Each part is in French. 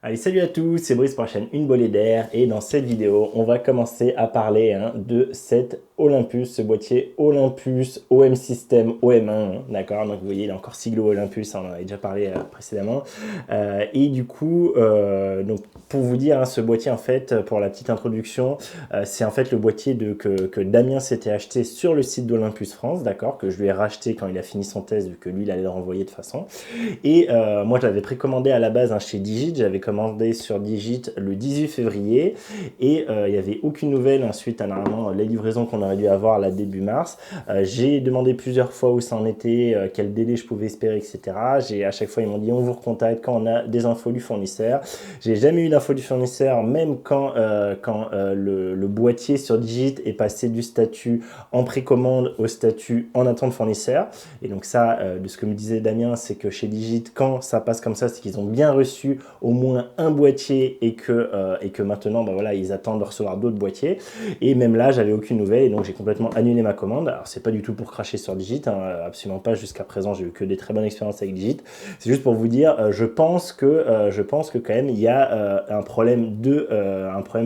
Allez, salut à tous, c'est Brice pour la chaîne Une Bolée d'air et dans cette vidéo, on va commencer à parler de cet Olympus, ce boîtier Olympus OM System OM1, d'accord? Donc vous voyez, il est encore siglé Olympus, on en avait déjà parlé précédemment. Et du coup, donc, pour vous dire, ce boîtier en fait, pour la petite introduction, c'est en fait le boîtier que Damien s'était acheté sur le site d'Olympus France, d'accord? Que je lui ai racheté quand il a fini son test, vu que lui, il allait le renvoyer de toute façon. Et moi, je l'avais précommandé à la base chez Digit. J'avais commandé sur Digit le 18 février. Et il n'y avait aucune nouvelle suite à normalement les livraisons qu'on aurait dû avoir là début mars. J'ai demandé plusieurs fois où ça en était, quel délai je pouvais espérer, etc. À chaque fois, ils m'ont dit on vous recontacte quand on a des infos du fournisseur. J'ai jamais eu d'infos du fournisseur, même quand le boîtier sur Digit est passé du statut en précommande au statut en attente fournisseur. Et donc ça, de ce que me disait Damien, c'est que chez Digit, quand ça passe comme ça, c'est qu'ils ont bien reçu au moins un boîtier et que maintenant, voilà, ils attendent de recevoir d'autres boîtiers. Et même là, j'avais aucune nouvelle et donc j'ai complètement annulé ma commande. Alors c'est pas du tout pour cracher sur Digit, absolument pas. Jusqu'à présent, j'ai eu que des très bonnes expériences avec Digit. C'est juste pour vous dire, je pense que quand même il y a un problème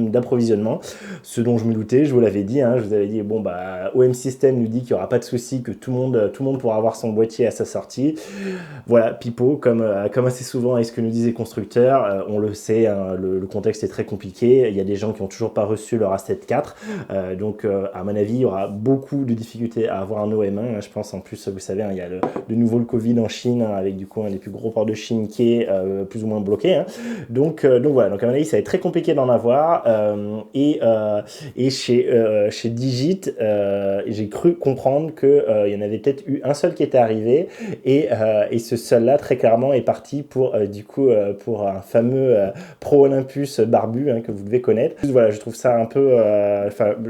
d'approvisionnement. Ce dont je me doutais, je vous l'avais dit, je vous avais dit bon bah OM System nous dit qu'il n'y aura pas de souci, que tout le monde pourra avoir son boîtier à sa sortie. Voilà, pipeau, comme assez souvent avec ce que nous disent les constructeurs, on le sait, le contexte est très compliqué. Il y a des gens qui n'ont toujours pas reçu leur A7 IV, donc à mon avis, il y aura beaucoup de difficultés à avoir un OM1. Je pense en plus, vous savez, il y a de nouveau le Covid en Chine, avec du coup un des plus gros ports de Chine qui est plus ou moins bloqué. Donc voilà, donc à mon avis, ça va être très compliqué d'en avoir. Et chez Digit, j'ai cru comprendre qu'il y en avait peut-être eu un seul qui était arrivé et ce seul-là, très clairement, est parti pour, pour un fameux Pro Olympus barbu que vous devez connaître. Juste, voilà, je trouve ça un peu...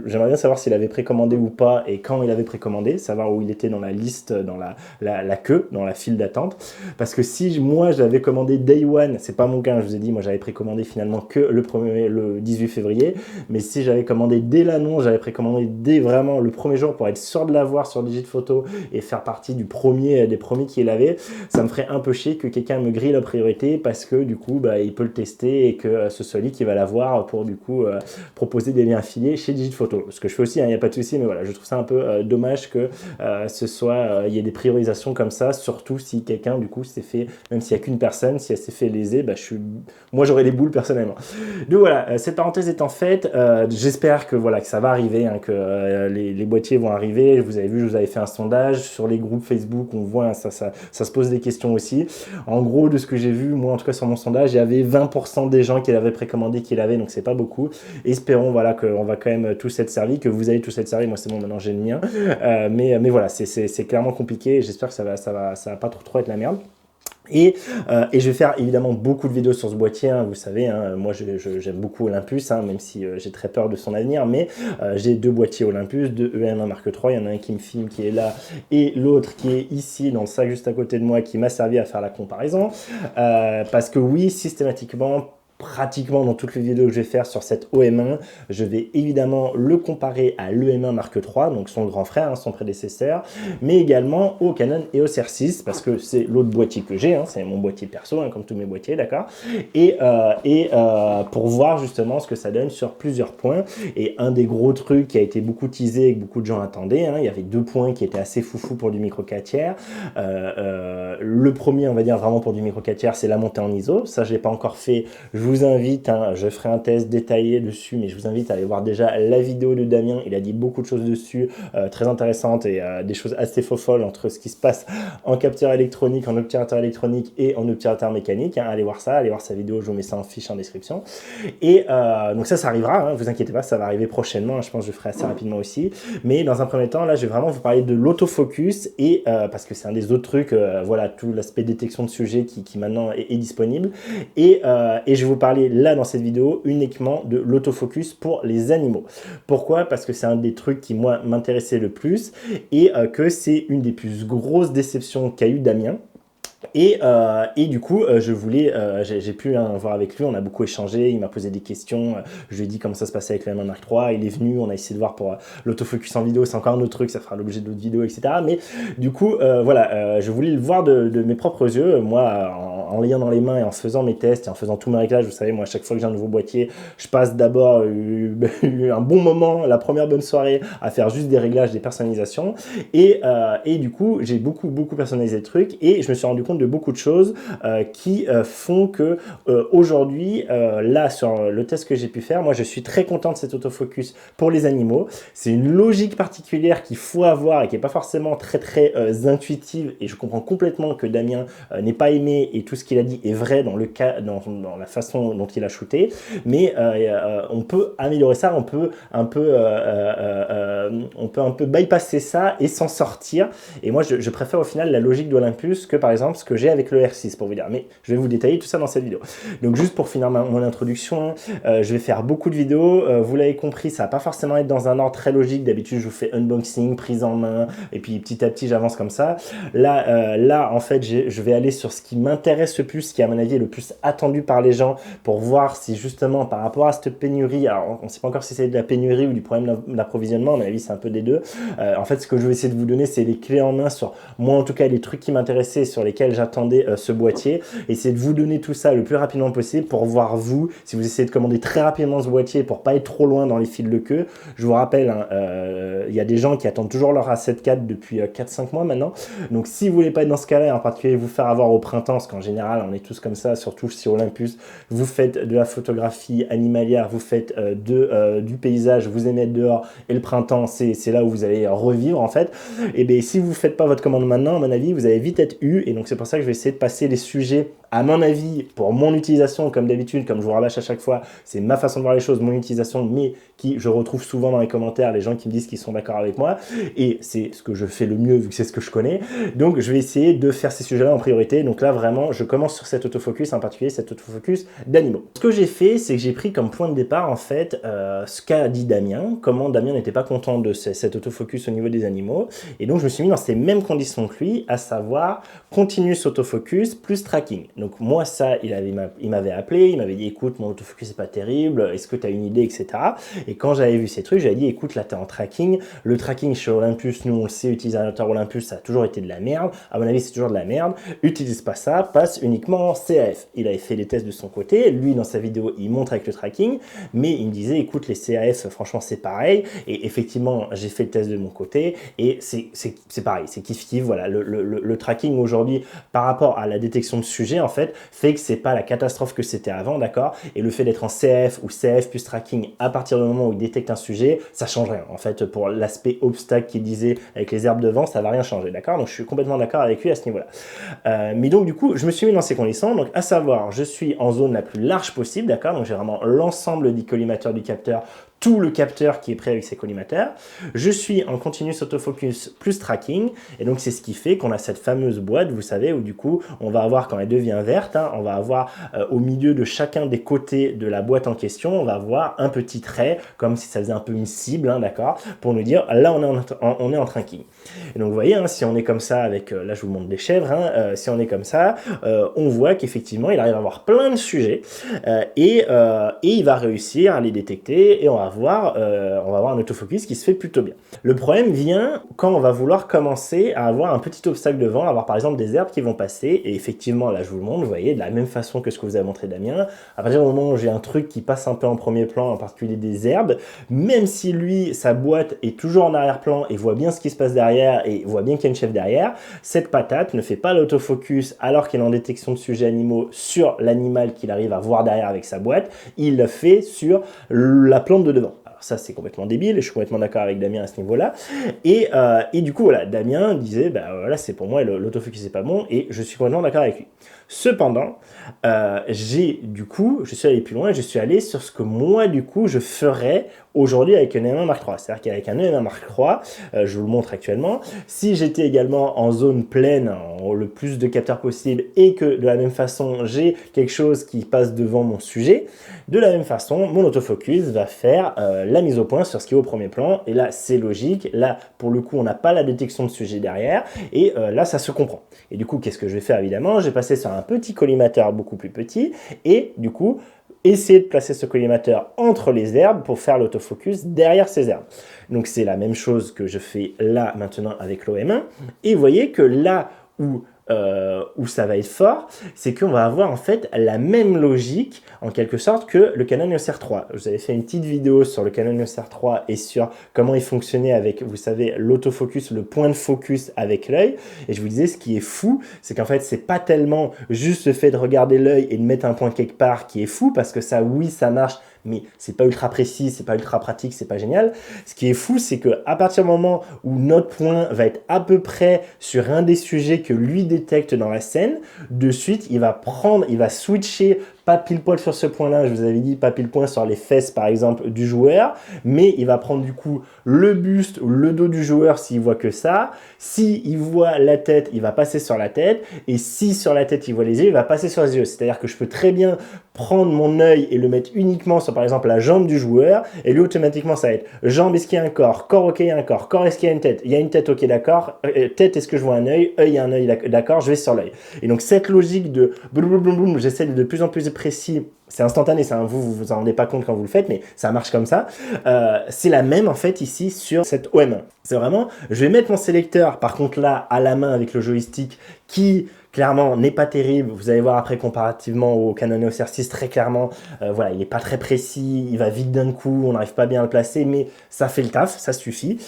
j'aimerais bien savoir s'il avait précommandé ou pas et quand il avait précommandé, savoir où il était dans la liste, dans la queue, dans la file d'attente. Parce que si moi, j'avais commandé Day One, c'est pas mon cas, je vous ai dit, moi j'avais précommandé finalement que le 18 février, mais si j'avais commandé dès l'annonce, j'avais précommandé dès vraiment le premier jour pour être sûr de l'avoir sur Digit Photo et faire partie des premiers qui l'avaient, ça me ferait un peu chier que quelqu'un me grille la priorité parce que du coup, il peut le tester et que ce soit lui qui va l'avoir pour du coup proposer des liens affiliés chez Digit Photo. Ce que je fais aussi, il n'y a pas de souci, mais voilà, je trouve ça un peu dommage que il y ait des priorisations comme ça, surtout si quelqu'un du coup s'est fait, même s'il n'y a qu'une personne, si elle s'est fait léser, moi j'aurais les boules personnellement. Donc voilà, cette parenthèse étant faite, j'espère que voilà que ça va arriver, que les boîtiers vont arriver. Vous avez vu, je vous avais fait un sondage sur les groupes Facebook, on voit ça se pose des questions aussi. En gros, de ce que j'ai vu, moi en tout cas sur mon sondage, il y avait 20% des gens qui l'avaient précommandé qui l'avaient, donc c'est pas beaucoup. Espérons voilà qu'on va quand même tous être servis, que vous allez tous être servis. Moi c'est bon, maintenant j'ai le mien, mais voilà, c'est clairement compliqué. J'espère que ça va pas trop être la merde. Et je vais faire évidemment beaucoup de vidéos sur ce boîtier, vous savez, moi j'aime beaucoup Olympus, même si j'ai très peur de son avenir, mais j'ai deux boîtiers Olympus, deux EM1 Mark III, il y en a un qui me filme qui est là, et l'autre qui est ici dans le sac juste à côté de moi qui m'a servi à faire la comparaison, parce que oui, systématiquement, pratiquement dans toutes les vidéos que je vais faire sur cette OM1, je vais évidemment le comparer à l'EM1 Mark III, donc son grand frère, son prédécesseur, mais également au Canon EOS R6, parce que c'est l'autre boîtier que j'ai, c'est mon boîtier perso, comme tous mes boîtiers, d'accord, et pour voir justement ce que ça donne sur plusieurs points. Et un des gros trucs qui a été beaucoup teasé et que beaucoup de gens attendaient, il y avait deux points qui étaient assez foufou pour du micro 4 tiers. Le premier, on va dire vraiment pour du micro 4 tiers, c'est la montée en ISO. Ça, je l'ai pas encore fait. Je vous invite, je ferai un test détaillé dessus, mais je vous invite à aller voir déjà la vidéo de Damien. Il a dit beaucoup de choses dessus, très intéressantes et des choses assez folles entre ce qui se passe en capteur électronique, en obturateur électronique et en obturateur mécanique. Allez voir ça, allez voir sa vidéo, je vous mets ça en fiche en description. Et donc ça arrivera, vous inquiétez pas, ça va arriver prochainement, je pense que je le ferai assez rapidement aussi. Mais dans un premier temps, là, je vais vraiment vous parler de l'autofocus et parce que c'est un des autres trucs, voilà, tout l'aspect détection de sujet qui maintenant est disponible. Et je vais vous parler là dans cette vidéo uniquement de l'autofocus pour les animaux. Pourquoi? Parce que c'est un des trucs qui moi m'intéressait le plus et que c'est une des plus grosses déceptions qu'a eu Damien. Et du coup, j'ai pu voir avec lui, on a beaucoup échangé, il m'a posé des questions, je lui ai dit comment ça se passait avec le M1 Mark III, il est venu, on a essayé de voir pour l'autofocus en vidéo, c'est encore un autre truc, ça fera l'objet d'autres vidéos, etc. Mais du coup, voilà, je voulais le voir de mes propres yeux, moi, en l'ayant dans les mains et en faisant mes tests et en faisant tous mes réglages. Vous savez, moi, à chaque fois que j'ai un nouveau boîtier, je passe d'abord un bon moment, la première bonne soirée, à faire juste des réglages, des personnalisations. Et du coup, j'ai beaucoup personnalisé le truc et je me suis rendu compte de beaucoup de choses qui font que aujourd'hui, là, sur le test que j'ai pu faire, moi, je suis très content de cet autofocus pour les animaux. C'est une logique particulière qu'il faut avoir et qui n'est pas forcément très intuitive, et je comprends complètement que Damien n'ait pas aimé, et tout ce qu'il a dit est vrai dans le cas, dans la façon dont il a shooté, mais on peut améliorer ça, on peut un peu bypasser ça et s'en sortir. Et moi, je préfère au final la logique d'Olympus que par exemple ce que j'ai avec le R6, pour vous dire. Mais je vais vous détailler tout ça dans cette vidéo. Donc juste pour finir mon introduction, je vais faire beaucoup de vidéos. Vous l'avez compris, ça va pas forcément être dans un ordre très logique. D'habitude, je vous fais unboxing, prise en main, et puis petit à petit, j'avance comme ça. Là, en fait, je vais aller sur ce qui m'intéresse le plus, ce qui à mon avis est le plus attendu par les gens, pour voir si justement par rapport à cette pénurie, alors on ne sait pas encore si c'est de la pénurie ou du problème d'approvisionnement, à mon avis c'est un peu des deux. En fait, ce que je vais essayer de vous donner, c'est les clés en main sur, moi en tout cas, les trucs qui m'intéressaient, sur lesquels j'attendais ce boîtier, et c'est de vous donner tout ça le plus rapidement possible pour voir vous, si vous essayez de commander très rapidement ce boîtier pour pas être trop loin dans les files de queue. Je vous rappelle, hein, y a des gens qui attendent toujours leur A7 IV depuis 4-5 mois maintenant, donc si vous voulez pas être dans ce cas-là, en particulier vous faire avoir au printemps, parce qu'en général on est tous comme ça, surtout si Olympus, vous faites de la photographie animalière, vous faites du paysage, vous aimez être dehors, et le printemps c'est là où vous allez revivre en fait, et bien si vous faites pas votre commande maintenant, à mon avis vous allez vite être eu, et donc c'est pour ça que je vais essayer de passer les sujets, à mon avis, pour mon utilisation, comme d'habitude, comme je vous rabâche à chaque fois, c'est ma façon de voir les choses, mon utilisation, mais qui je retrouve souvent dans les commentaires, les gens qui me disent qu'ils sont d'accord avec moi, et c'est ce que je fais le mieux vu que c'est ce que je connais. Donc je vais essayer de faire ces sujets-là en priorité. Donc là vraiment, je commence sur cet autofocus, en particulier cet autofocus d'animaux. Ce que j'ai fait, c'est que j'ai pris comme point de départ en fait ce qu'a dit Damien, comment Damien n'était pas content de cet autofocus au niveau des animaux, et donc je me suis mis dans ces mêmes conditions que lui, à savoir continuous autofocus plus tracking. Donc moi ça, il m'avait appelé, il m'avait dit écoute, mon autofocus c'est pas terrible, est-ce que tu as une idée, etc. Et quand j'avais vu ces trucs, j'avais dit écoute, là t'es en tracking, le tracking chez Olympus, nous on le sait, utilisateur Olympus, ça a toujours été de la merde, à mon avis c'est toujours de la merde, utilise pas ça, passe uniquement en CAF. Il avait fait les tests de son côté, lui dans sa vidéo il montre avec le tracking, mais il me disait écoute, les CAF franchement c'est pareil, et effectivement j'ai fait le test de mon côté, et c'est pareil, c'est kiff-kiff, voilà, le tracking aujourd'hui par rapport à la détection de sujet en fait, fait que c'est pas la catastrophe que c'était avant, d'accord, et le fait d'être en CAF ou CAF plus tracking à partir du moment où il détecte un sujet, ça change rien, en fait, pour l'aspect obstacle qu'il disait avec les herbes devant, ça va rien changer, d'accord, donc je suis complètement d'accord avec lui à ce niveau-là. Mais donc du coup, je me suis mis dans ces conditions, donc à savoir, je suis en zone la plus large possible, d'accord, donc j'ai vraiment l'ensemble du collimateur du capteur, tout le capteur qui est prêt avec ses collimateurs. Je suis en continuous autofocus plus tracking, et donc c'est ce qui fait qu'on a cette fameuse boîte, vous savez, où du coup, on va avoir, quand elle devient verte, hein, on va avoir au milieu de chacun des côtés de la boîte en question, on va avoir un petit trait, comme si ça faisait un peu une cible, hein, d'accord, pour nous dire, là on est en tracking. Et donc vous voyez, hein, si on est comme ça avec, là je vous montre des chèvres, hein, si on est comme ça, on voit qu'effectivement il arrive à avoir plein de sujets, et il va réussir à les détecter, et on va avoir un autofocus qui se fait plutôt bien. Le problème vient quand on va vouloir commencer à avoir un petit obstacle devant, avoir par exemple des herbes qui vont passer, et effectivement là je vous le montre, vous voyez, de la même façon que ce que vous avez montré Damien, à partir du moment où j'ai un truc qui passe un peu en premier plan, en particulier des herbes, même si lui, sa boîte est toujours en arrière-plan et voit bien ce qui se passe derrière et voit bien qu'il y a une chèvre derrière, cette patate ne fait pas l'autofocus alors qu'il est en détection de sujets animaux sur l'animal qu'il arrive à voir derrière avec sa boîte, il le fait sur la plante de devant. Ça c'est complètement débile et je suis complètement d'accord avec Damien à ce niveau-là, et du coup voilà, Damien disait bah voilà, c'est pour moi l'autofocus c'est pas bon, et je suis complètement d'accord avec lui. Cependant, je suis allé plus loin et je suis allé sur ce que moi, du coup, je ferais aujourd'hui avec un EM1 Mark III. C'est-à-dire qu'avec un EM1 Mark III, je vous le montre actuellement, si j'étais également en zone pleine, en le plus de capteurs possible, et que de la même façon, j'ai quelque chose qui passe devant mon sujet, de la même façon, mon autofocus va faire la mise au point sur ce qui est au premier plan. Et là, c'est logique. Là, pour le coup, on n'a pas la détection de sujet derrière. Et là, ça se comprend. Et du coup, qu'est-ce que je vais faire évidemment? Je vais passer sur un petit collimateur beaucoup plus petit. Et du coup, essayer de placer ce collimateur entre les herbes pour faire l'autofocus derrière ces herbes. Donc c'est la même chose que je fais là maintenant avec l'OM1. Et vous voyez que là où ça va être fort, c'est qu'on va avoir en fait la même logique en quelque sorte que le Canon EOS R3. Je vous avais fait une petite vidéo sur le Canon EOS R3 et sur comment il fonctionnait avec, vous savez, l'autofocus, le point de focus avec l'œil. Et je vous disais, ce qui est fou, c'est qu'en fait, c'est pas tellement juste le fait de regarder l'œil et de mettre un point quelque part qui est fou, parce que ça, oui, ça marche, mais c'est pas ultra précis, c'est pas ultra pratique, c'est pas génial. Ce qui est fou, c'est qu'à partir du moment où notre point va être à peu près sur un des sujets que lui détecte dans la scène, de suite, il va switcher, pas pile poil sur ce point-là, je vous avais dit pas pile poil sur les fesses par exemple du joueur, mais il va prendre du coup le buste ou le dos du joueur s'il voit que ça. S'il voit la tête, il va passer sur la tête, et si sur la tête il voit les yeux, il va passer sur les yeux. C'est-à-dire que je peux très bien prendre mon œil et le mettre uniquement sur par exemple la jambe du joueur, et lui automatiquement ça va être jambe, est-ce qu'il y a un corps, ok, il y a un corps, est-ce qu'il y a une tête, il y a une tête, ok, d'accord, tête, est-ce que je vois un œil, il y a un œil, d'accord, je vais sur l'œil. Et donc cette logique de boum boum boum boum, j'essaie de plus en plus précis, c'est instantané, ça, vous en rendez pas compte quand vous le faites, mais ça marche comme ça. C'est la même en fait ici sur cette OM1. C'est vraiment, je vais mettre mon sélecteur par contre là à la main avec le joystick qui clairement n'est pas terrible. Vous allez voir après comparativement au Canon EOS R6, très clairement, voilà, il n'est pas très précis, il va vite d'un coup, on n'arrive pas bien à le placer, mais ça fait le taf, ça suffit.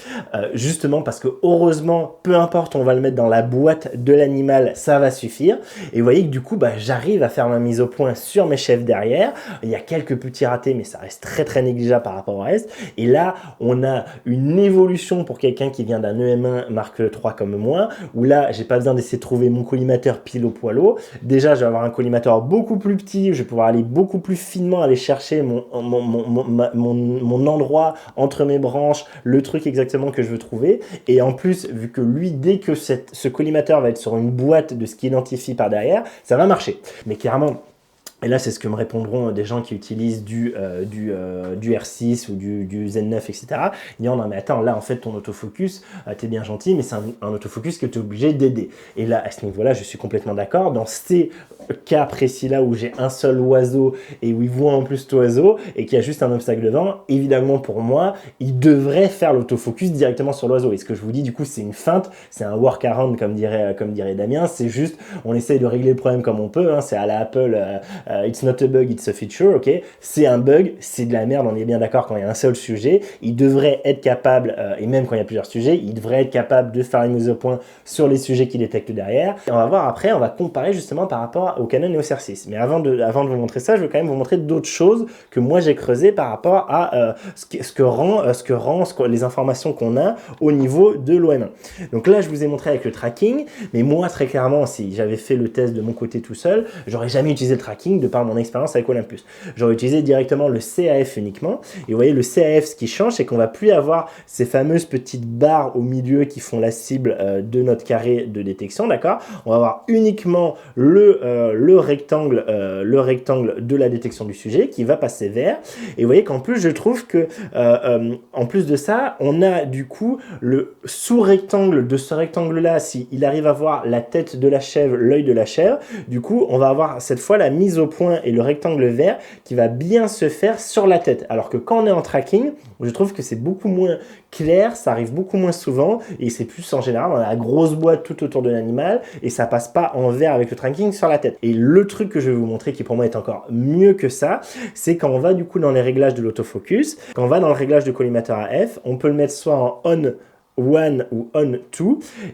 Justement parce que heureusement, peu importe, on va le mettre dans la boîte de l'animal, ça va suffire. Et vous voyez que du coup, j'arrive à faire ma mise au point sur mes chefs derrière. Il y a quelques petits ratés, mais ça reste très très négligeable par rapport au reste. Et là, on a une évolution pour quelqu'un qui vient d'un EM1 Mark III comme moi, où là, j'ai pas besoin d'essayer de trouver mon collimateur pile au poilot. Déjà, je vais avoir un collimateur beaucoup plus petit, je vais pouvoir aller beaucoup plus finement aller chercher mon endroit entre mes branches, le truc exactement que je veux trouver. Et en plus, vu que lui, dès que ce collimateur va être sur une boîte de ce qu'il identifie par derrière, ça va marcher. Mais clairement, et là, c'est ce que me répondront des gens qui utilisent du R6 ou du Z9, etc. Ils disent, non, mais attends, là, en fait, ton autofocus, t'es bien gentil, mais c'est un autofocus que tu es obligé d'aider. Et là, à ce niveau-là, je suis complètement d'accord. Dans ces cas précis-là où j'ai un seul oiseau et où il voit en plus l'oiseau et qu'il y a juste un obstacle devant, évidemment, pour moi, il devrait faire l'autofocus directement sur l'oiseau. Et ce que je vous dis, du coup, c'est une feinte, c'est un workaround, comme dirait Damien. C'est juste, on essaye de régler le problème comme on peut. Hein, c'est à la Apple... it's not a bug, it's a feature, ok? C'est un bug, c'est de la merde, on est bien d'accord quand il y a un seul sujet. Il devrait être capable, et même quand il y a plusieurs sujets, il devrait être capable de faire une mise au point sur les sujets qu'il détecte derrière. Et on va voir après, on va comparer justement par rapport au Canon EOS R6. Mais avant de vous montrer ça, je veux quand même vous montrer d'autres choses que moi j'ai creusé par rapport à les informations qu'on a au niveau de l'OM1. Donc là, je vous ai montré avec le tracking, mais moi, très clairement, si j'avais fait le test de mon côté tout seul, j'aurais jamais utilisé le tracking de par mon expérience avec Olympus. J'aurais utilisé directement le CAF uniquement. Et vous voyez, le CAF, ce qui change, c'est qu'on va plus avoir ces fameuses petites barres au milieu qui font la cible de notre carré de détection, d'accord? On va avoir uniquement le rectangle de la détection du sujet qui va passer vert. Et vous voyez qu'en plus, je trouve que en plus de ça, on a du coup le sous-rectangle de ce rectangle-là, s'il arrive à voir la tête de la chèvre, l'œil de la chèvre, du coup, on va avoir cette fois la mise au point et le rectangle vert qui va bien se faire sur la tête. Alors que quand on est en tracking, je trouve que c'est beaucoup moins clair, ça arrive beaucoup moins souvent et c'est plus en général, on a la grosse boîte tout autour de l'animal et ça passe pas en vert avec le tracking sur la tête. Et le truc que je vais vous montrer qui pour moi est encore mieux que ça, c'est quand on va du coup dans les réglages de l'autofocus, quand on va dans le réglage de collimateur AF, on peut le mettre soit en on 1 ou on 2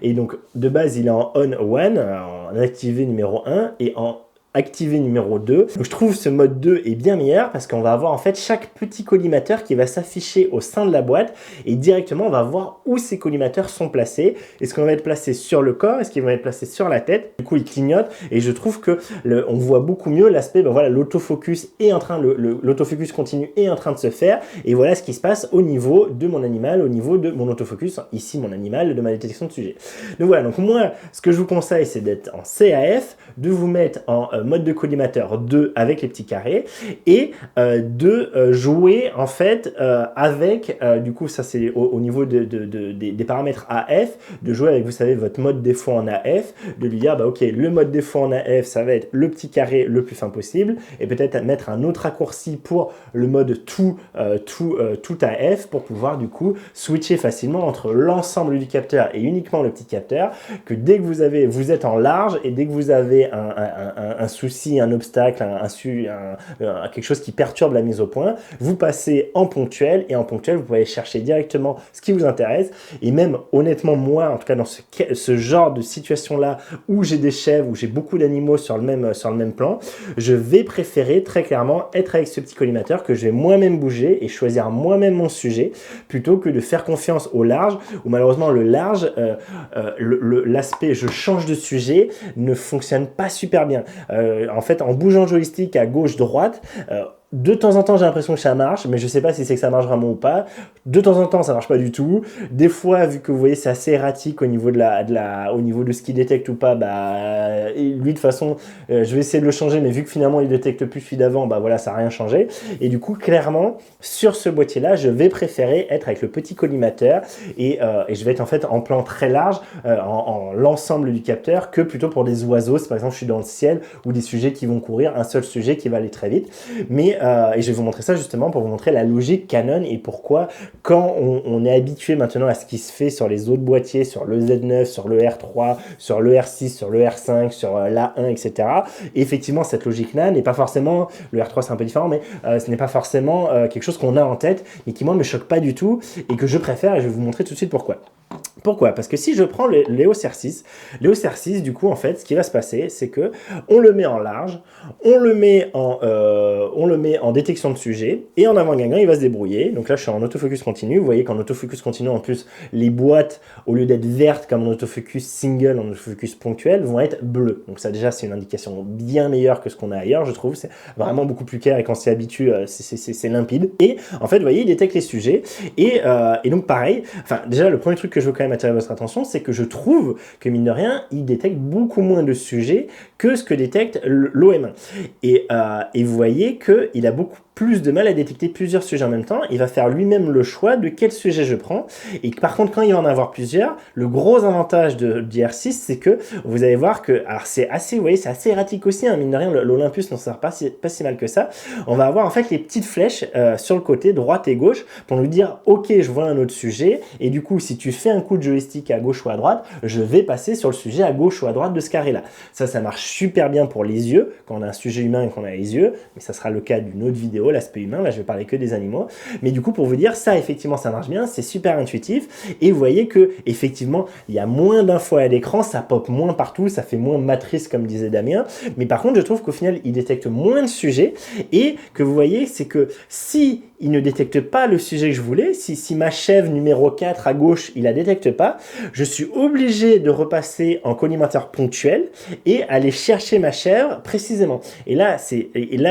et donc de base il est en on 1, en activé numéro 1 et en activé numéro 2. Donc je trouve ce mode 2 est bien meilleur parce qu'on va avoir en fait chaque petit collimateur qui va s'afficher au sein de la boîte et directement on va voir où ces collimateurs sont placés. Est-ce qu'on va être placé sur le corps? Est-ce qu'ils vont être placés sur la tête? Du coup ils clignotent et je trouve que on voit beaucoup mieux l'aspect, ben voilà, l'autofocus est en train, l'autofocus continu est en train de se faire et voilà ce qui se passe au niveau de mon animal, au niveau de mon autofocus, ici mon animal, de ma détection de sujet. Donc voilà, donc moi ce que je vous conseille c'est d'être en CAF, de vous mettre en mode de collimateur 2 avec les petits carrés et de jouer en fait avec, du coup ça c'est au niveau des paramètres AF, de jouer avec, vous savez, votre mode défaut en AF, de lui dire bah ok, le mode défaut en AF ça va être le petit carré le plus fin possible et peut-être mettre un autre raccourci pour le mode tout AF pour pouvoir du coup switcher facilement entre l'ensemble du capteur et uniquement le petit capteur, que dès que vous êtes en large et dès que vous avez un souci, un obstacle, quelque chose qui perturbe la mise au point, vous passez en ponctuel et en ponctuel vous pouvez chercher directement ce qui vous intéresse. Et même honnêtement moi en tout cas dans ce genre de situation là où j'ai des chèvres, où j'ai beaucoup d'animaux sur le même plan, je vais préférer très clairement être avec ce petit collimateur que je vais moi-même bouger et choisir moi-même mon sujet plutôt que de faire confiance au large où malheureusement le large, l'aspect je change de sujet ne fonctionne pas super bien. En fait, en bougeant le joystick à gauche-droite, de temps en temps, j'ai l'impression que ça marche, mais je sais pas si c'est que ça marche vraiment ou pas. De temps en temps, ça marche pas du tout. Des fois, vu que vous voyez, c'est assez erratique au niveau au niveau de ce qu'il détecte ou pas, bah, lui, de toute façon, je vais essayer de le changer, mais vu que finalement, il détecte plus celui d'avant, bah voilà, ça n'a rien changé. Et du coup, clairement, sur ce boîtier-là, je vais préférer être avec le petit collimateur et je vais être en fait en plan très large, en l'ensemble du capteur, que plutôt pour des oiseaux. Si par exemple, je suis dans le ciel ou des sujets qui vont courir, un seul sujet qui va aller très vite. Mais et je vais vous montrer ça justement pour vous montrer la logique Canon et pourquoi quand on est habitué maintenant à ce qui se fait sur les autres boîtiers, sur le Z9, sur le R3, sur le R6, sur le R5, sur l'A1, etc. Et effectivement, cette logique-là n'est pas forcément, le R3 c'est un peu différent, mais ce n'est pas forcément quelque chose qu'on a en tête et qui moi me choque pas du tout et que je préfère et je vais vous montrer tout de suite pourquoi. Pourquoi? Parce que si je prends l'EOS R6, du coup, en fait, ce qui va se passer, c'est que on le met en large, on le met en détection de sujet, et en avant-gagnant, il va se débrouiller. Donc là, je suis en autofocus continu. Vous voyez qu'en autofocus continu, en plus, les boîtes, au lieu d'être vertes comme en autofocus single, en autofocus ponctuel, vont être bleues. Donc ça, déjà, c'est une indication bien meilleure que ce qu'on a ailleurs, je trouve. C'est vraiment beaucoup plus clair, et quand on s'y habitue, c'est limpide. Et en fait, vous voyez, il détecte les sujets. Et donc, pareil, enfin, déjà, le premier truc que je veux quand même attirer votre attention, c'est que je trouve que mine de rien, il détecte beaucoup moins de sujets que ce que détecte l'OM1. Et vous voyez qu'il a beaucoup plus de mal à détecter plusieurs sujets en même temps. Il va faire lui-même le choix de quel sujet je prends. Et par contre, quand il va en avoir plusieurs, le gros avantage du R6, c'est que vous allez voir que, alors c'est assez, vous voyez, c'est assez erratique aussi, hein, mine de rien, l'Olympus n'en sert pas si mal que ça. On va avoir en fait les petites flèches sur le côté, droite et gauche, pour nous dire, ok, je vois un autre sujet. Et du coup, si tu fais un coup de joystick à gauche ou à droite, je vais passer sur le sujet à gauche ou à droite de ce carré-là. Ça marche super bien pour les yeux, quand on a un sujet humain et qu'on a les yeux, mais ça sera le cas d'une autre vidéo, l'aspect humain, là je vais parler que des animaux, mais du coup pour vous dire, ça effectivement ça marche bien, c'est super intuitif, et vous voyez que effectivement il y a moins d'infos à l'écran, ça pop moins partout, ça fait moins matrice comme disait Damien, mais par contre je trouve qu'au final il détecte moins de sujets, et que vous voyez c'est que si il ne détecte pas le sujet que je voulais, si ma chèvre numéro 4 à gauche, il la détecte pas, je suis obligé de repasser en collimateur ponctuel et aller chercher ma chèvre précisément. Et là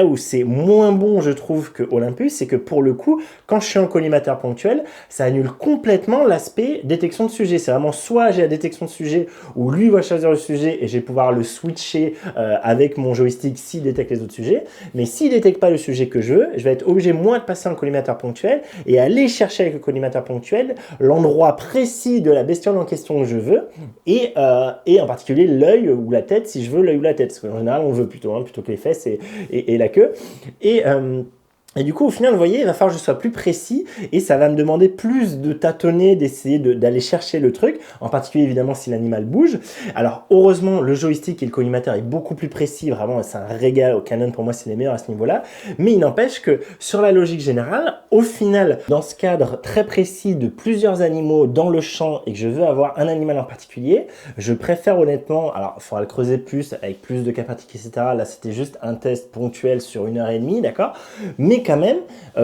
où c'est moins bon, je trouve, que Olympus, c'est que pour le coup, quand je suis en collimateur ponctuel, ça annule complètement l'aspect détection de sujet. C'est vraiment soit j'ai la détection de sujet où lui va choisir le sujet et je vais pouvoir le switcher avec mon joystick s'il détecte les autres sujets, mais s'il détecte pas le sujet que je veux, je vais être obligé moi de passer en collimateur ponctuel et aller chercher avec le collimateur ponctuel l'endroit précis de la bestiole en question que je veux et en particulier l'œil ou la tête si je veux l'œil ou la tête, parce qu'en général on veut plutôt que les fesses et la queue. Et du coup, au final, vous voyez, il va falloir que je sois plus précis et ça va me demander plus de tâtonner, d'essayer d'aller chercher le truc, en particulier évidemment si l'animal bouge. Alors, heureusement, le joystick et le collimateur est beaucoup plus précis, vraiment, c'est un régal. Au Canon, pour moi, c'est les meilleurs à ce niveau-là. Mais il n'empêche que sur la logique générale, au final, dans ce cadre très précis de plusieurs animaux dans le champ et que je veux avoir un animal en particulier, je préfère honnêtement, alors il faudra le creuser plus, avec plus de cas pratiques, etc. Là, c'était juste un test ponctuel sur 1 heure et demie, d'accord? Mais quand même,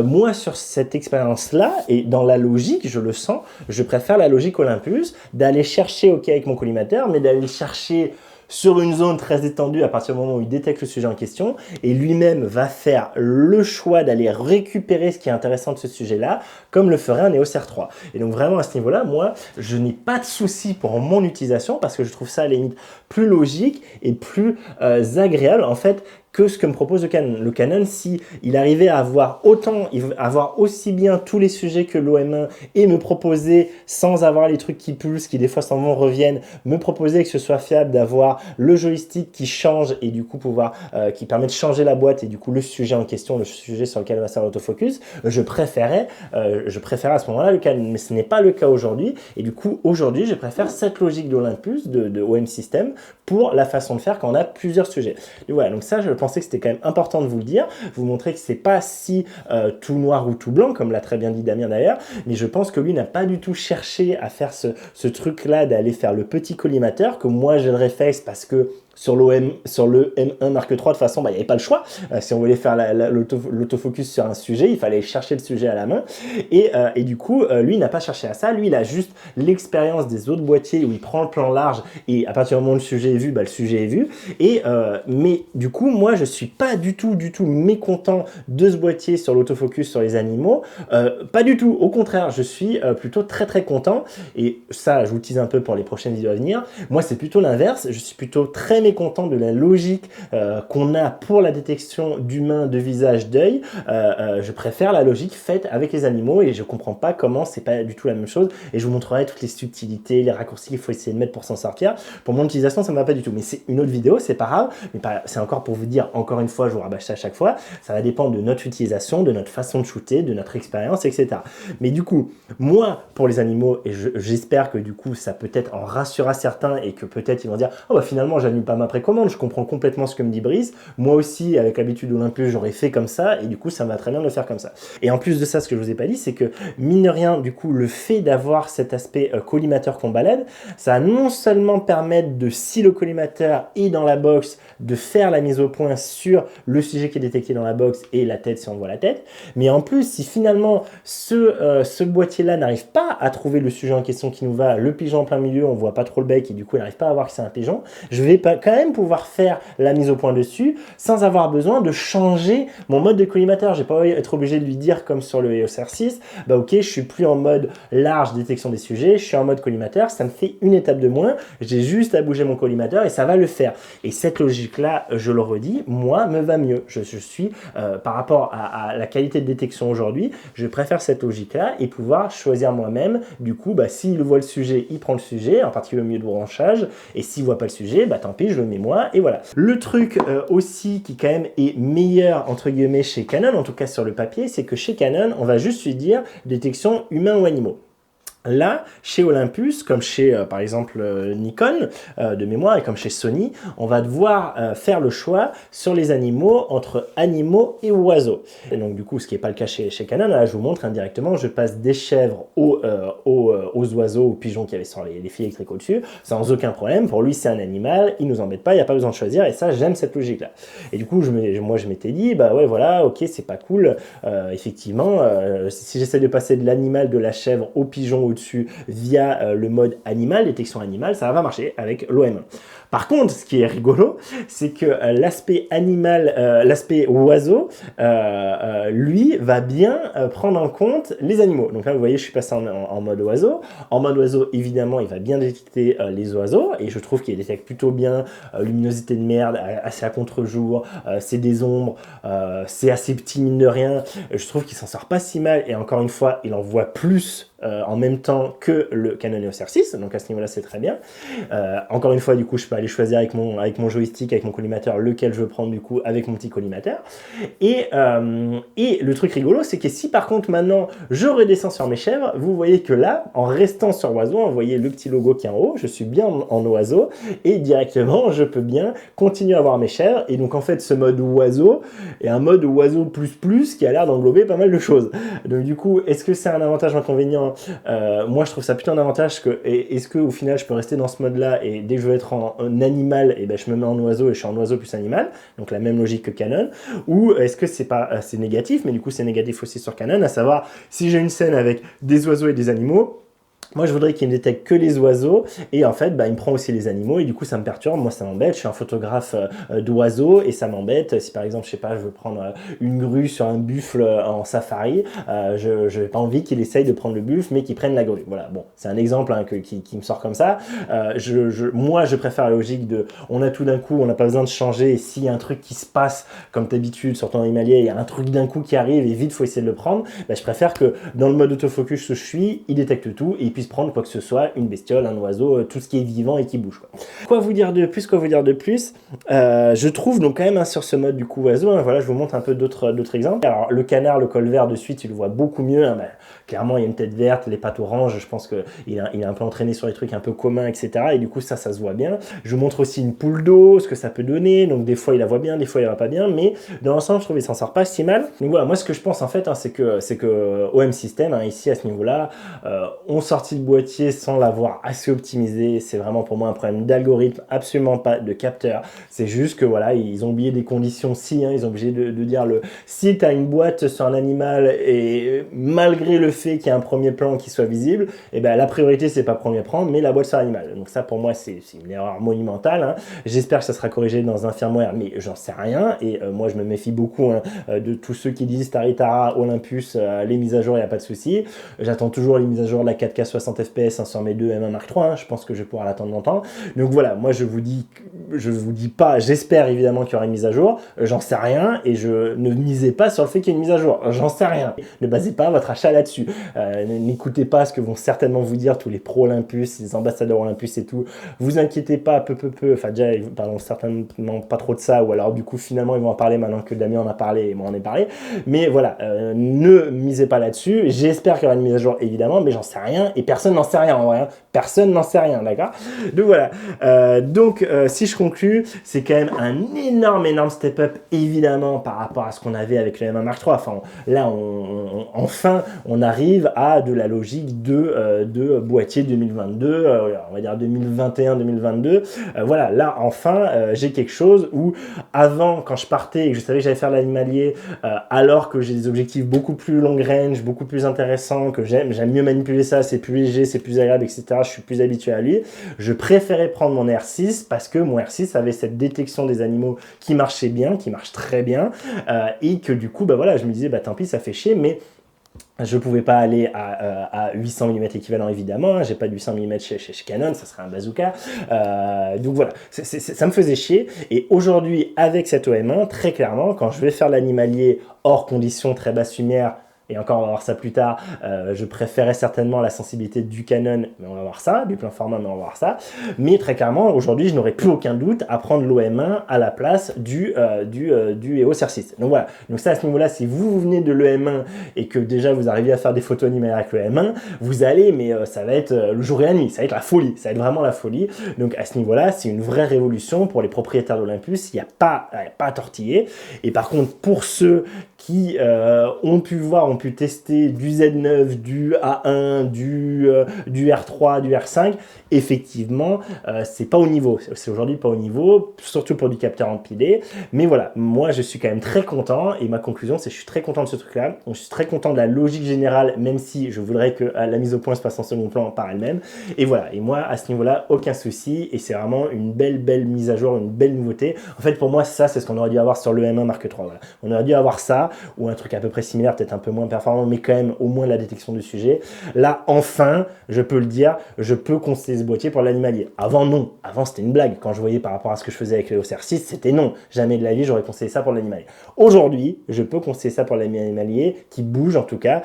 moi, sur cette expérience-là, et dans la logique, je le sens, je préfère la logique Olympus, d'aller chercher, ok, avec mon collimateur, mais d'aller chercher sur une zone très étendue à partir du moment où il détecte le sujet en question, et lui-même va faire le choix d'aller récupérer ce qui est intéressant de ce sujet-là, comme le ferait un EOS R3. Et donc vraiment à ce niveau-là, moi, je n'ai pas de souci pour mon utilisation, parce que je trouve ça à la limite plus logique et plus agréable, en fait, que ce que me propose le Canon. Le Canon, si il arrivait à avoir avoir aussi bien tous les sujets que l'OM1 et me proposer, sans avoir les trucs qui pulsent, qui des fois s'en vont, reviennent, me proposer que ce soit fiable, d'avoir le joystick qui change et du coup qui permet de changer la boîte et du coup le sujet en question, le sujet sur lequel va faire l'autofocus, je préférais à ce moment-là le Canon. Mais ce n'est pas le cas aujourd'hui et du coup aujourd'hui je préfère cette logique d'Olympus, de OM System pour la façon de faire quand on a plusieurs sujets. Et voilà, donc ça je pensais que c'était quand même important de vous le dire, vous montrer que c'est pas si tout noir ou tout blanc, comme l'a très bien dit Damien d'ailleurs, mais je pense que lui n'a pas du tout cherché à faire ce truc-là d'aller faire le petit collimateur, que moi j'ai le réflexe parce que sur le M1 Mark III, de toute façon, il n'y avait pas le choix. Si on voulait faire l'autofocus sur un sujet, il fallait chercher le sujet à la main. Et du coup, lui n'a pas cherché à ça. Lui, il a juste l'expérience des autres boîtiers où il prend le plan large et à partir du moment où le sujet est vu, le sujet est vu. Mais du coup, moi, je suis pas du tout mécontent de ce boîtier sur l'autofocus sur les animaux. Pas du tout. Au contraire, je suis plutôt très content. Et ça, je vous tease un peu pour les prochaines vidéos à venir. Moi, c'est plutôt l'inverse. Je suis plutôt très mécontent de la logique qu'on a pour la détection d'humains, de visage, d'œil. Je préfère la logique faite avec les animaux et je comprends pas comment c'est pas du tout la même chose. Et je vous montrerai toutes les subtilités, les raccourcis qu'il faut essayer de mettre pour s'en sortir. Pour mon utilisation, ça ne va pas du tout. Mais c'est une autre vidéo, c'est pas grave. Mais c'est encore pour vous dire, encore une fois, je vous rabâche ça à chaque fois, ça va dépendre de notre utilisation, de notre façon de shooter, de notre expérience, etc. Mais du coup, moi, pour les animaux, et j'espère que du coup, ça peut-être en rassurera certains et que peut-être ils vont dire « Oh bah finalement, j'annule pas ma précommande, je comprends complètement ce que me dit Brice. Moi aussi, avec l'habitude Olympus, j'aurais fait comme ça et du coup, ça me va très bien de le faire comme ça. » Et en plus de ça, ce que je vous ai pas dit, c'est que mine de rien, du coup, le fait d'avoir cet aspect collimateur qu'on balade, ça va non seulement permettre de, si le collimateur est dans la box, de faire la mise au point sur le sujet qui est détecté dans la box et la tête si on voit la tête, mais en plus, si finalement ce boîtier-là n'arrive pas à trouver le sujet en question qui nous va, le pigeon en plein milieu, on voit pas trop le bec et du coup, il n'arrive pas à voir que c'est un pigeon, je vais quand même pouvoir faire la mise au point dessus sans avoir besoin de changer mon mode de collimateur. Je n'ai pas être obligé de lui dire comme sur le EOS R6, bah ok, je suis plus en mode large détection des sujets, je suis en mode collimateur, ça me fait une étape de moins, j'ai juste à bouger mon collimateur et ça va le faire. Et cette logique-là, je le redis, moi, me va mieux. Je suis, par rapport à la qualité de détection aujourd'hui, je préfère cette logique-là et pouvoir choisir moi-même. Du coup, bah, s'il voit le sujet, il prend le sujet, en particulier au milieu de branchage, et s'il voit pas le sujet, bah tant pis, je le mets moi, et voilà. Le truc aussi qui quand même est meilleur, entre guillemets, chez Canon, en tout cas sur le papier, c'est que chez Canon, on va juste lui dire détection humains ou animaux. Là, chez Olympus, comme chez par exemple Nikon de mémoire et comme chez Sony, on va devoir faire le choix sur les animaux entre animaux et oiseaux. Et donc du coup, ce qui n'est pas le cas chez Canon, là je vous montre indirectement, je passe des chèvres aux oiseaux, aux pigeons qui avaient sur les fils électriques au-dessus, sans aucun problème. Pour lui, c'est un animal, il nous embête pas, il n'y a pas besoin de choisir et ça, j'aime cette logique-là. Et du coup, moi je m'étais dit, bah ouais, voilà, ok, c'est pas cool. Effectivement, si j'essaie de passer de l'animal, de la chèvre au pigeon au-dessus via le mode animal, détection animale, ça va marcher avec l'OM1. Par contre, ce qui est rigolo, c'est que l'aspect animal, l'aspect oiseau, lui, va bien prendre en compte les animaux. Donc là, vous voyez, je suis passé en mode oiseau. En mode oiseau, évidemment, il va bien détecter les oiseaux, et je trouve qu'il détecte plutôt bien luminosité de merde, assez à contre-jour, c'est des ombres, c'est assez petit, mine de rien. Je trouve qu'il s'en sort pas si mal, et encore une fois, il en voit plus en même temps que le Canon EOS R6, donc à ce niveau-là, c'est très bien. Encore une fois, du coup, je peux peux aller choisir avec mon joystick, avec mon collimateur, lequel je veux prendre du coup avec mon petit collimateur. Et le truc rigolo, c'est que si par contre maintenant je redescends sur mes chèvres, vous voyez que là, en restant sur oiseau, vous voyez le petit logo qui est en haut, je suis bien en oiseau et directement je peux bien continuer à voir mes chèvres. Et donc en fait ce mode oiseau est un mode oiseau plus qui a l'air d'englober pas mal de choses. Donc du coup, est-ce que c'est un avantage ou un inconvénient? Moi je trouve ça plutôt un avantage. Est-ce que au final je peux rester dans ce mode là et dès que je veux être en animal, et ben je me mets en oiseau et je suis en oiseau plus animal, donc la même logique que Canon, ou est-ce que c'est négatif, mais du coup c'est négatif aussi sur Canon, à savoir si j'ai une scène avec des oiseaux et des animaux, moi, je voudrais qu'il ne détecte que les oiseaux et en fait, il me prend aussi les animaux et du coup, ça me perturbe. Moi, ça m'embête. Je suis un photographe d'oiseaux et ça m'embête. Si par exemple, je sais pas, je veux prendre une grue sur un buffle en safari, je n'ai pas envie qu'il essaye de prendre le buffle, mais qu'il prenne la grue. Voilà, bon, c'est un exemple qui me sort comme ça. Moi, je préfère la logique de on a tout d'un coup, on n'a pas besoin de changer. Et s'il y a un truc qui se passe comme d'habitude sur ton animalier, il y a un truc d'un coup qui arrive et vite, il faut essayer de le prendre. Je préfère que dans le mode autofocus où je suis, il détecte tout et il puisse prendre quoi que ce soit, une bestiole, un oiseau, tout ce qui est vivant et qui bouge. Quoi vous dire de plus, je trouve donc quand même sur ce mode du coup oiseau, voilà, je vous montre un peu d'autres exemples. Alors le canard, le col vert de suite, tu le vois beaucoup mieux, clairement il y a une tête verte, les pattes oranges, je pense qu'il est un peu entraîné sur les trucs un peu communs, etc. Et du coup ça se voit bien. Je vous montre aussi une poule d'eau, ce que ça peut donner, donc des fois il la voit bien, des fois il la voit pas bien, mais dans l'ensemble je trouve qu'il s'en sort pas si mal. Donc voilà, moi ce que je pense en fait, c'est que OM System, ici à ce niveau-là, ont sorti le boîtier sans l'avoir assez optimisé. C'est vraiment pour moi un problème d'algorithme, absolument pas de capteur. C'est juste que voilà, ils ont oublié des conditions si, ils ont obligé de dire si tu as une boîte sur un animal et malgré le fait qu'il y a un premier plan qui soit visible, et la priorité c'est pas premier plan mais la boîte sur l'animal. Donc ça pour moi c'est une erreur monumentale. J'espère que ça sera corrigé dans un firmware, mais j'en sais rien et moi je me méfie beaucoup de tous ceux qui disent Taritara, Olympus, les mises à jour, il n'y a pas de souci. J'attends toujours les mises à jour de la 4K 60 fps sur mes deux M1 Mark III, je pense que je vais pouvoir l'attendre longtemps. Donc voilà, moi je vous dis pas, j'espère évidemment qu'il y aura une mise à jour, j'en sais rien et je ne misez pas sur le fait qu'il y ait une mise à jour, j'en sais rien. Ne basez pas votre achat là-dessus. N'écoutez pas ce que vont certainement vous dire tous les pros Olympus, les ambassadeurs Olympus et tout. Vous inquiétez pas, enfin déjà ils parlent certainement pas trop de ça, ou alors du coup finalement ils vont en parler maintenant que Damien en a parlé et moi en ai parlé. Mais voilà, ne misez pas là-dessus. J'espère qu'il y aura une mise à jour évidemment, mais j'en sais rien et personne n'en sait rien en vrai. Personne n'en sait rien, d'accord? Donc voilà. Si je conclue, c'est quand même un énorme step-up évidemment par rapport à ce qu'on avait avec le M1 Mark III. Enfin, là, enfin, on arrive à de la logique de boîtier 2022, on va dire 2021-2022. Voilà, là, enfin, j'ai quelque chose où avant, quand je partais et que je savais que j'allais faire l'animalier, alors que j'ai des objectifs beaucoup plus long range, beaucoup plus intéressants, que j'aime mieux manipuler ça, c'est plus léger, c'est plus agréable, etc. Je suis plus habitué à lui. Je préférais prendre mon R6 parce que mon R6 avait cette détection des animaux qui marchait bien, qui marche très bien, et que du coup, voilà, je me disais, tant pis, ça fait chier, mais je pouvais pas aller à 800 mm équivalent évidemment, j'ai pas de 800 mm chez Canon, ça serait un bazooka. Donc voilà, ça me faisait chier. Et aujourd'hui, avec cette OM1, très clairement, quand je vais faire l'animalier hors conditions très basse lumière, et encore on va voir ça plus tard, je préférais certainement la sensibilité du Canon, mais on va voir ça, du plein format, mais on va voir ça. Mais très clairement, aujourd'hui, je n'aurais plus aucun doute à prendre l'OM1 à la place du EOS R6. Donc voilà, donc ça à ce niveau-là, si vous venez de l'EM1 et que déjà vous arrivez à faire des photos animées avec le M1, vous allez, mais ça va être le jour et la nuit, ça va être la folie, ça va être vraiment la folie. Donc à ce niveau-là, c'est une vraie révolution pour les propriétaires d'Olympus, il n'y a pas à tortiller. Et par contre, pour ceux qui ont pu tester du Z9, du A1, du R3, du R5, effectivement, c'est pas au niveau. C'est aujourd'hui pas au niveau, surtout pour du capteur empilé. Mais voilà, moi je suis quand même très content et ma conclusion c'est que je suis très content de ce truc-là. Je suis très content de la logique générale, même si je voudrais que la mise au point se passe en second plan par elle-même. Et voilà, et moi à ce niveau-là, aucun souci et c'est vraiment une belle mise à jour, une belle nouveauté. En fait, pour moi, ça c'est ce qu'on aurait dû avoir sur le M1 Mark III. Voilà. On aurait dû avoir ça. Format, ou un truc à peu près similaire, peut-être un peu moins performant, mais quand même au moins la détection du sujet. Là, enfin, je peux le dire, je peux conseiller ce boîtier pour l'animalier. Avant, non. Avant, c'était une blague. Quand je voyais par rapport à ce que je faisais avec le OCR 6, c'était non. Jamais de la vie, j'aurais conseillé ça pour l'animalier. Aujourd'hui, je peux conseiller ça pour l'animalier, qui bouge en tout cas,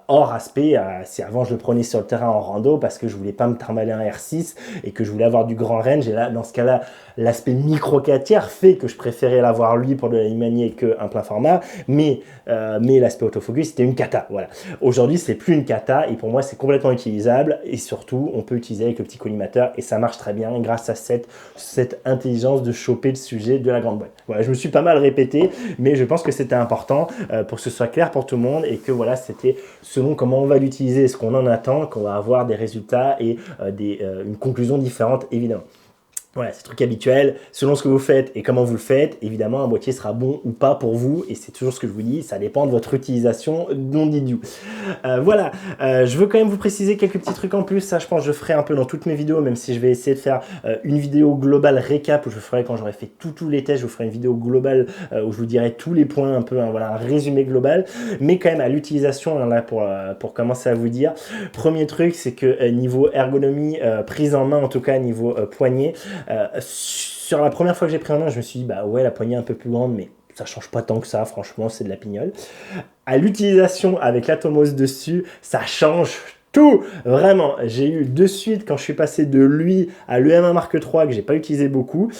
hors aspect. Si avant, je le prenais sur le terrain en rando, parce que je voulais pas me trimballer un R6, et que je voulais avoir du grand range, et là, dans ce cas-là, l'aspect micro 4 tiers fait que je préférais l'avoir lui pour de l'animalier qu'un plein format, mais l'aspect autofocus, c'était une cata. Voilà. Aujourd'hui, c'est plus une cata, et pour moi, c'est complètement utilisable, et surtout, on peut utiliser avec le petit collimateur, et ça marche très bien grâce à cette intelligence de choper le sujet de la grande boîte. Voilà, je me suis pas mal répété, mais je pense que c'était important pour que ce soit clair pour tout le monde, et que voilà, c'était selon comment on va l'utiliser, ce qu'on en attend, qu'on va avoir des résultats et une conclusion différente, évidemment. Voilà, c'est le truc habituel. Selon ce que vous faites et comment vous le faites, évidemment, un boîtier sera bon ou pas pour vous. Et c'est toujours ce que je vous dis, ça dépend de votre utilisation, non d'idiot. Voilà, je veux quand même vous préciser quelques petits trucs en plus. Ça, je pense que je ferai un peu dans toutes mes vidéos, même si je vais essayer de faire une vidéo globale récap où je ferai, quand j'aurai fait tous les tests, je vous ferai une vidéo globale où je vous dirai tous les points, un peu voilà, un résumé global. Mais quand même, à l'utilisation, là, pour commencer à vous dire, premier truc, c'est que niveau ergonomie, prise en main, en tout cas niveau poignet, sur la première fois que j'ai pris en main, je me suis dit, bah ouais, la poignée est un peu plus grande, mais ça change pas tant que ça, franchement, c'est de la pignole. À l'utilisation avec l'Atomos dessus, ça change tout, vraiment. J'ai eu de suite, quand je suis passé de lui à l'EM1 Mark III, que j'ai pas utilisé beaucoup,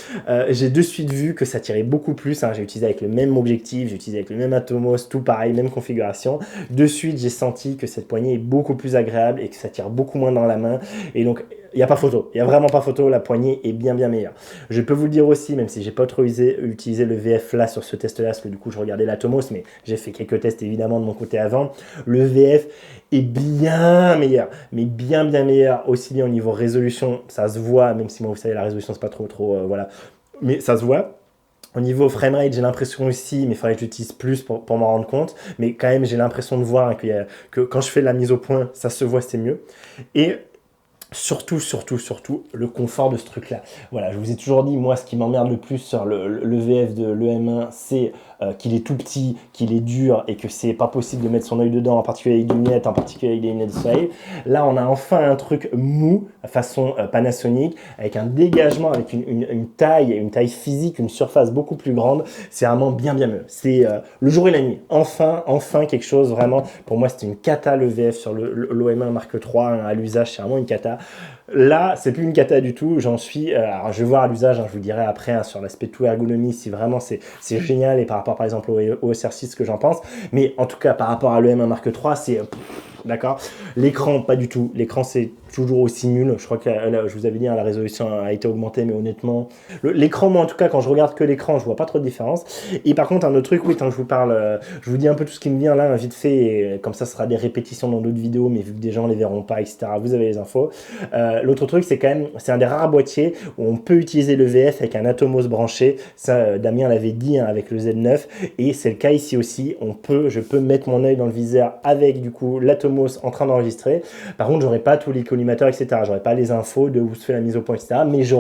j'ai de suite vu que ça tirait beaucoup plus, hein. J'ai utilisé avec le même objectif, j'ai utilisé avec le même Atomos, tout pareil, même configuration. De suite, j'ai senti que cette poignée est beaucoup plus agréable et que ça tire beaucoup moins dans la main. Et donc, il n'y a pas photo, il n'y a vraiment pas photo, la poignée est bien meilleure. Je peux vous le dire aussi, même si j'ai pas trop utilisé le VF là sur ce test là, parce que du coup je regardais l'Atomos, mais j'ai fait quelques tests évidemment de mon côté avant, le VF est bien meilleur, mais bien meilleur, aussi bien au niveau résolution, ça se voit, même si moi vous savez la résolution c'est pas trop voilà, mais ça se voit. Au niveau framerate, j'ai l'impression aussi, mais il faudrait que j'utilise plus pour m'en rendre compte, mais quand même j'ai l'impression de voir hein, que quand je fais la mise au point, ça se voit, c'est mieux. Et surtout, le confort de ce truc-là. Voilà, je vous ai toujours dit, moi, ce qui m'emmerde le plus sur le VF de l'EM1, c'est qu'il est tout petit, qu'il est dur et que c'est pas possible de mettre son œil dedans, en particulier avec des lunettes, en particulier avec des lunettes de soleil. Là, on a enfin un truc mou, façon Panasonic, avec un dégagement, avec une taille physique, une surface beaucoup plus grande. C'est vraiment bien mieux. C'est le jour et la nuit. Enfin quelque chose vraiment. Pour moi, c'était une cata le VF sur l'OM1 Mark III hein, à l'usage, c'est vraiment une cata. Là, c'est plus une cata du tout, j'en suis, alors je vais voir à l'usage, hein, je vous dirai après hein, sur l'aspect tout ergonomie si vraiment c'est génial et par rapport par exemple au SR6 ce que j'en pense, mais en tout cas par rapport à l'EM1 Mark III, c'est d'accord. L'écran, pas du tout, l'écran c'est toujours aussi nul, je crois que là, je vous avais dit, hein, la résolution a été augmentée, mais honnêtement, l'écran, moi en tout cas, quand je regarde que l'écran, je vois pas trop de différence. Et par contre, un autre truc, oui, tant que je vous parle, je vous dis un peu tout ce qui me vient là, vite fait, et comme ça sera des répétitions dans d'autres vidéos, mais vu que des gens les verront pas, etc., vous avez les infos. L'autre truc, c'est quand même, c'est un des rares boîtiers où on peut utiliser le VF avec un Atomos branché. Ça, Damien l'avait dit hein, avec le Z9, et c'est le cas ici aussi. Je peux mettre mon œil dans le viseur avec du coup l'Atomos en train d'enregistrer. Par contre, j'aurais pas tous les collimateurs, etc. J'aurais pas les infos de où se fait la mise au point, etc. Mais je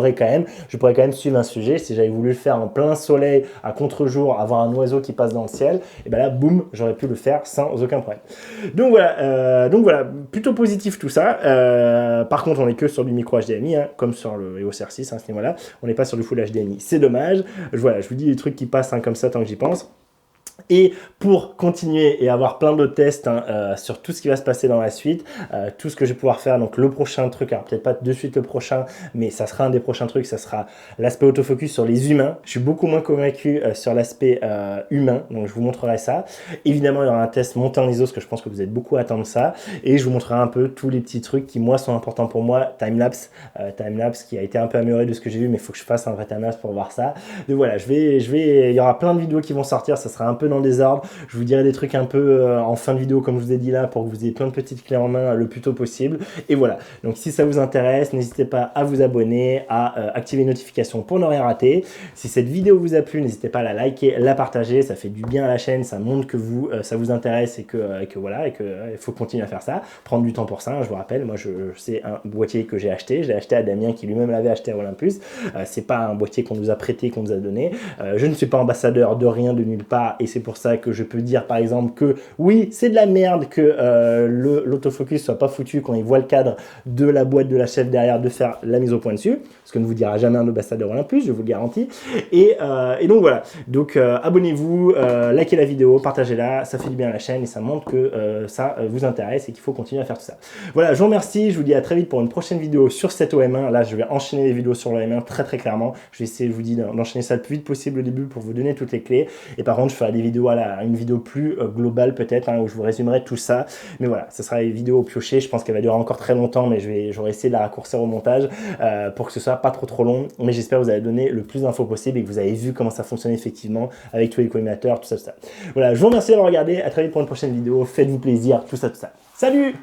pourrais quand même suivre un sujet. Si j'avais voulu le faire en plein soleil, à contre-jour, avoir un oiseau qui passe dans le ciel, et ben là, boum, j'aurais pu le faire sans aucun problème. Donc voilà, plutôt positif tout ça. Par contre, on n'est que sur du micro HDMI, hein, comme sur le EOS R6 à ce niveau-là. On n'est pas sur du full HDMI. C'est dommage. Voilà, je vous dis les trucs qui passent hein, comme ça tant que j'y pense. Et pour continuer et avoir plein d'autres tests hein, sur tout ce qui va se passer dans la suite, tout ce que je vais pouvoir faire, donc le prochain truc, alors peut-être pas de suite le prochain, mais ça sera un des prochains trucs, ça sera l'aspect autofocus sur les humains. Je suis beaucoup moins convaincu sur l'aspect humain, donc je vous montrerai ça. Évidemment, il y aura un test monté en ISO, parce que je pense que vous êtes beaucoup à attendre ça, et je vous montrerai un peu tous les petits trucs qui, moi, sont importants pour moi. Timelapse qui a été un peu amélioré de ce que j'ai vu, mais il faut que je fasse un vrai timelapse pour voir ça. Donc voilà, il y aura plein de vidéos qui vont sortir, ça sera un peu dans le désordre. Je vous dirai des trucs un peu en fin de vidéo comme je vous ai dit là pour que vous ayez plein de petites clés en main le plus tôt possible. Et voilà, donc si ça vous intéresse, n'hésitez pas à vous abonner, à activer les notifications pour ne rien rater. Si cette vidéo vous a plu, n'hésitez pas à la liker, la partager, ça fait du bien à la chaîne, ça montre que ça vous intéresse et que voilà, et que il faut continuer à faire ça, prendre du temps pour ça. Hein, je vous rappelle, moi c'est un boîtier que j'ai acheté, je l'ai acheté à Damien qui lui-même l'avait acheté à Olympus. C'est pas un boîtier qu'on nous a prêté, qu'on nous a donné. Je ne suis pas ambassadeur de rien, de nulle part, et c'est pour ça que je peux dire par exemple que oui, c'est de la merde que l'autofocus soit pas foutu quand il voit le cadre de la boîte de la chef derrière de faire la mise au point dessus, ce que ne vous dira jamais un ambassadeur Olympus, je vous le garantis. Et donc voilà, donc abonnez-vous, likez la vidéo, partagez-la, ça fait du bien à la chaîne et ça montre que ça vous intéresse et qu'il faut continuer à faire tout ça. Voilà, je vous remercie, je vous dis à très vite pour une prochaine vidéo sur cette OM1. Là, je vais enchaîner les vidéos sur l'OM1 très clairement. Je vais essayer, je vous dis, d'enchaîner ça le plus vite possible au début pour vous donner toutes les clés. Et par contre, je ferai des vidéos, une vidéo plus globale peut-être, hein, où je vous résumerai tout ça. Mais voilà, ce sera une vidéo au piocher. Je pense qu'elle va durer encore très longtemps, mais j'aurai essayé de la raccourcir au montage pour que ce soit pas trop long. Mais j'espère que vous avez donné le plus d'infos possible et que vous avez vu comment ça fonctionne effectivement avec tous les collimateurs, tout ça. Voilà, je vous remercie d'avoir regardé. À très vite pour une prochaine vidéo. Faites-vous plaisir, tout ça. Salut!